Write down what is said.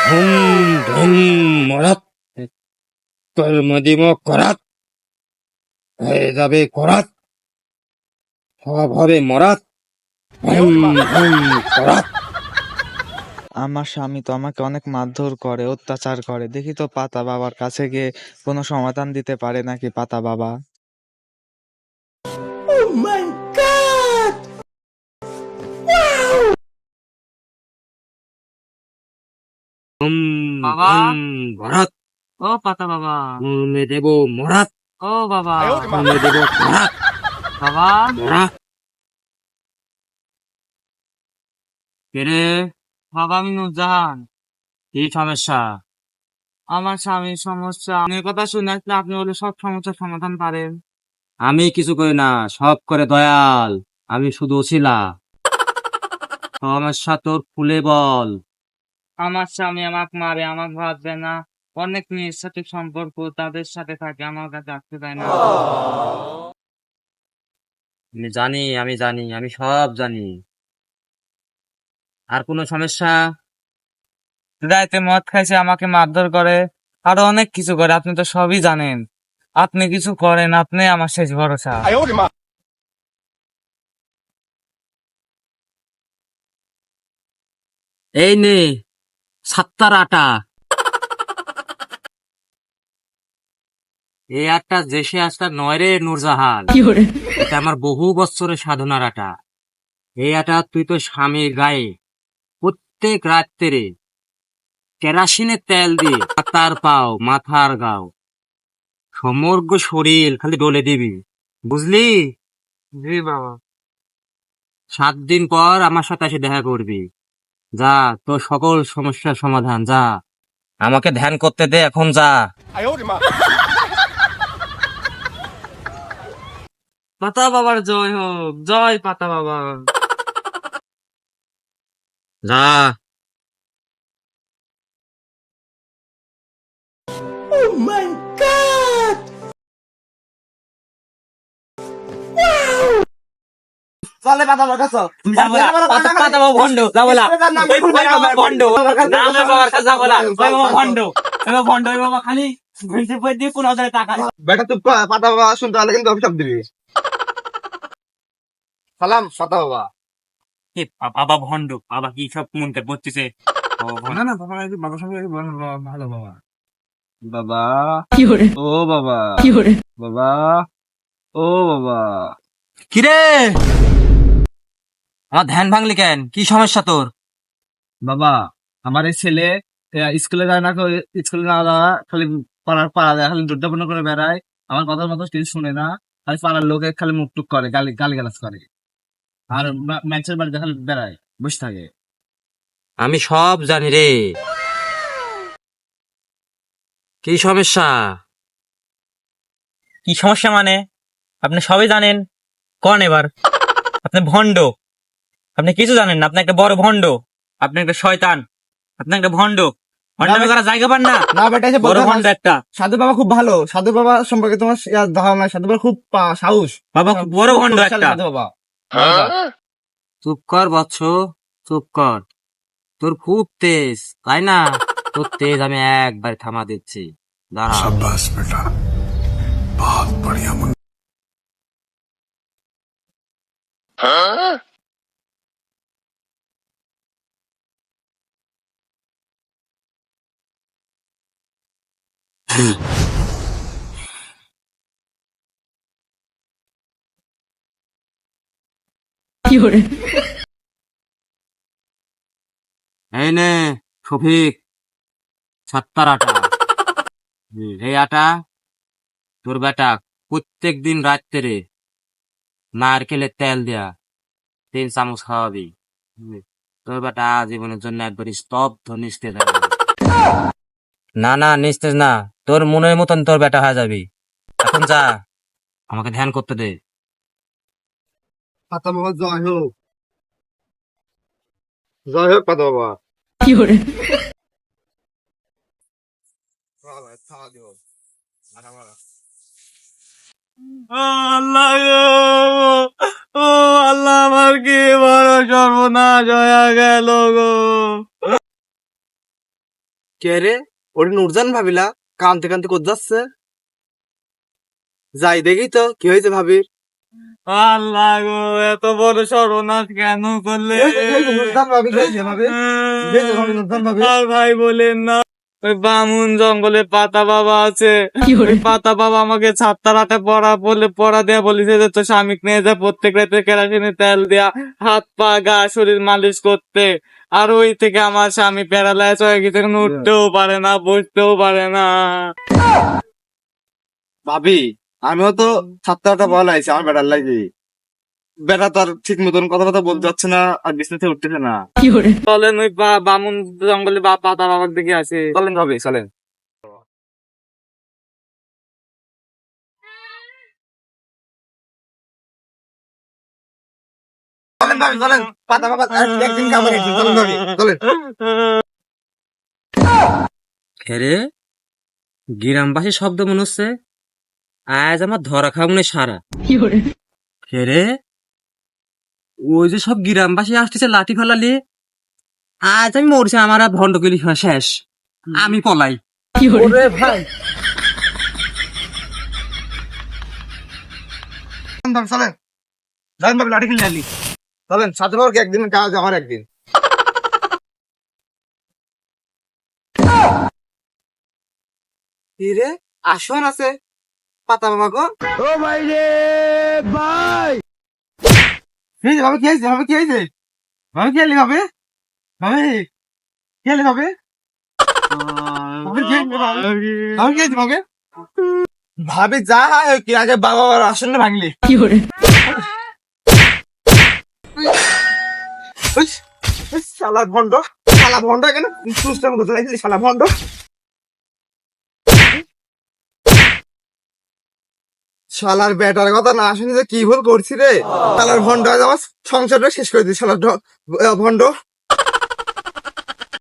ধুম ধুম মরাত কর্মদিম করাত হয়ে যাবে করাত সব হবে মরাত হুম হুম করাত। আমার স্বামী তো আমাকে অনেক মারধর করে, অত্যাচার করে। দেখি তো পাতা বাবার কাছে গিয়ে কোনো সমাধান দিতে পারে নাকি পাতা বাবা। হুম বাবা, হুম ভরাত ও পাতা বাবা, মুমে দেব মরাত ও বাবা, মুমে দেব করাত বাবা, মরাত। কেরে বাবা, আমি নুরজাহান। কি সমস্যা? আমার স্বামীর সমস্যা, আপনার কথা শুনে আসলে আপনি বলে সব সমস্যার সমাধান পারেন। আমি কিছু করি না, সব করে দয়াল। আমি শুধু ছিলা। সমস্যা তোর খুলে বল। আমার স্বামী আমাকে মারে, আমাকে ভাববে না, অনেক মেয়ের সাথে সম্পর্ক, তাদের সাথে থাকে, আমার কাছে আসতে দেয় না। আমি সব জানি। আর কোনো সমস্যা? রাতে মদ খাইছে, আমাকে মারধর করে, আরো অনেক কিছু করে, আপনি তো সবই জানেন। আপনি কিছু করেন, আপনি আমার শেষ ভরসা। এই নে, সাত্তার আটা। এই আটটা দেশে আসটা নয় রে নূরজাহান, এটা আমার বহু বছরের সাধনার আটা। এই আটা তুই তো স্বামীর গায়ে প্রত্যেক রাত্রে কেরাসিনের তেল দিয়ে হাতার পাও মাথার গাও সমগ্র শরীর খালি ডলে দিবি, বুঝলি? জি বাবা। 7 দিন পর আমার সাথে এসে দেখা করবি। যা, তোর সকল সমস্যার সমাধান। যা, আমাকে ধ্যান করতে দে, এখন যা। পাতা বাবার জয় হোক, জয় পাতা বাবা। যা। চলে পাতা বাবার কাছে, পাতা বাবা ভণ্ড, যাবো না। ওই বাবা ভণ্ড, না, আমার বাবার কাছে যাবো না। ওই বাবা ভণ্ড, ওই বাবা ভণ্ড, ওই বাবা খালি ঘুরতে ফিরতে 15,000 টাকা। বেটা তুই পাতা বাবা শুনতে হলে কিন্তু অভিশাপ দিবি। সালাম পাতা বাবা। এ বাবা ভণ্ড, বাবা কি সব মনতে পড়তেছে? বাবা ভণ্ড। না না বাবা, বাবার সঙ্গে ভালো বাবা। বাবা, ও বাবা, বাবা, ও বাবা। কিরে, আমার ধ্যান ভাঙলি কেন? কি সমস্যা তোর? বাবা, আমার এই ছেলে স্কুলে যায় না, স্কুলে না যাওয়া, খালি পাড়া দেয়, খালি দুর্দাপন্ন করে বেড়ায়। আমার কথার মতো কিছু শুনে না, খালি পাড়ার লোকে খালি মুখ টুক করে, গালি গালাজ করে। আর ম্যাচের বাড়িতে খালি বেড়ায়, বসে থাকে। আমি সব জানি রে। কি সমস্যা? কি সমস্যা মানে? আপনি সবই জানেন, কোন এবার? আপনি ভণ্ড, আপনি কিছু জানেন না, আপনি একটা বড় ভণ্ড, আপনি একটা শয়তান, আপনি একটা ভণ্ড। ভণ্ডামি করার জায়গা পান না, না বেটা, এসে বড় বলতে ভণ্ড একটা। সাধু বাবা খুব ভালো, সাধু বাবা সম্পর্কে তোমার ধারণা নাই। সাধু বাবা খুব সাহস, বাবা খুব বড় ভণ্ড শক্তিশালী একটা। সাধু বাবা। চুপ কর বৎস, চুপ কর। তোর খুব তেজ, তাই না? তোর তেজ আমি একবার থামা দিচ্ছি, দাঁড়া। शाबाश बेटा, बहुत बढ़िया मुन्ना। এই নে শফিক, সাত্তার আটা। এই আটা তোর বেটা প্রত্যেক দিন রাত্রে নারকেলের তেল দেয়া 3 চামচ খাওয়াবি। তোর বেটা জীবনের জন্য একবার স্তব্ধ নিস্তেজ হয়ে যাবে। না না, নিস্তেজ না, তোর মনের মতন তোর বেটা হয়ে যাবি। এখন যা, আমাকে ধ্যান করতে দে। পাতা বাবা জয় হোক, জয় হোক পাতা বাবা। আল্লাহ গো, ও আল্লাহ, আমার কি বড় সর্বনাশ হয়ে গেল গো। কে রে? ওটা নুরজান ভাবিলা কানতে কানতে কোথা যাচ্ছে? যাই দেখি তো কি হয়েছে ভাবির। আল্লাহ গো, এত বড় সর্বনাশ কেন করলে? আর ভাই বলেন না, ওই বামুন জঙ্গলে পাতা বাবা আছে, ওই পাতা বাবা আমাকে ছাত্তার হাতে পড়া দেয়া বলেছে যে তোর স্বামীকে নিয়ে যা প্রত্যেক রাতে কেরাসিনের তেল দেয়া হাত পা গা শরীর মালিশ করতে। আর ওই থেকে আমার স্বামী প্যারালাইজ হয়ে গেছে, এখন উঠতেও পারে না, বসতেও পারে না। ভাবি আমিও তো ছাত্রটা বলা আছে আমার বেটার লাগে। বেটা তো আর ঠিক মতন কথা বলতে যাচ্ছে না, আর বিছনা থেকে উঠতেছে না। চলেন ওই বামুন জঙ্গলে পাতা বাবার দিকে আসে। চলেন ভাবি চলেন। চলেন ভাবি চলেন, পাতা বাবা একদিন কামড় গেছে, চলেন ভাবি চলেন। খেরে গ্রামবাসী শব্দ মনে হচ্ছে, আজ আমার ধরা খাবনে সারা। খেরে ওই যে সব গ্রামবাসী আসতেছে লাঠি ফেলালি, আজ আমি মরছি, আমার আর ভণ্ডগুলি শেষ, আমি পলাই। ওরে ভাই চলেন চলেন ভাবি লাঠি কিনে আনলি। চলেন সাথে বাবাকে একদিন কাজ আমার একদিন। কি রে আসন আছে পাতা বাবা গো? ও ভাই রে ভাই, ভাবে কি হয়েছে? ভাবে কি হয়েছে? ভাবে কি হলি? ভাবে ভাবে কি হলি? ভাবে ভাবি যা হয় কি আগে বাবা আসন ভাঙলি। শালা ভন্ড, শালা ভন্ড কেন সুস্থ মতো লাগলি? শালা ভন্ড। শালার বেটার কথা না শুনে যে কি ভুল করছি রে। শালার ভন্ড আজ আমার সংসারটা শেষ করে দিই। শালার ভন্ড।